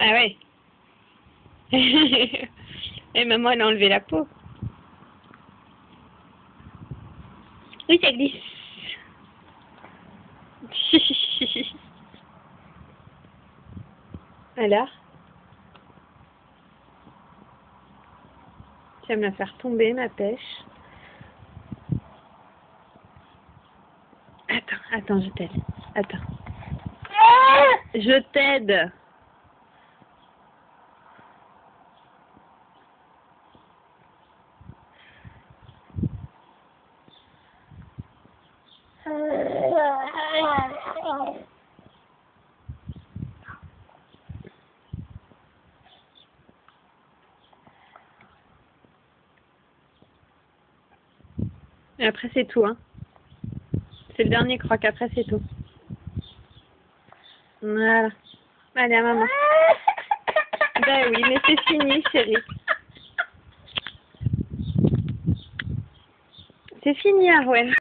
Ah ouais. Et maman, elle a enlevé la peau. Oui, ça glisse. Alors? Tu vas me la faire tomber, ma pêche. Attends, je t'aide. Attends. Je t'aide. Et après, c'est tout, hein. C'est le dernier croc, après, c'est tout. Voilà. Allez, à maman. Ben oui, mais c'est fini, chérie. C'est fini, Arwen.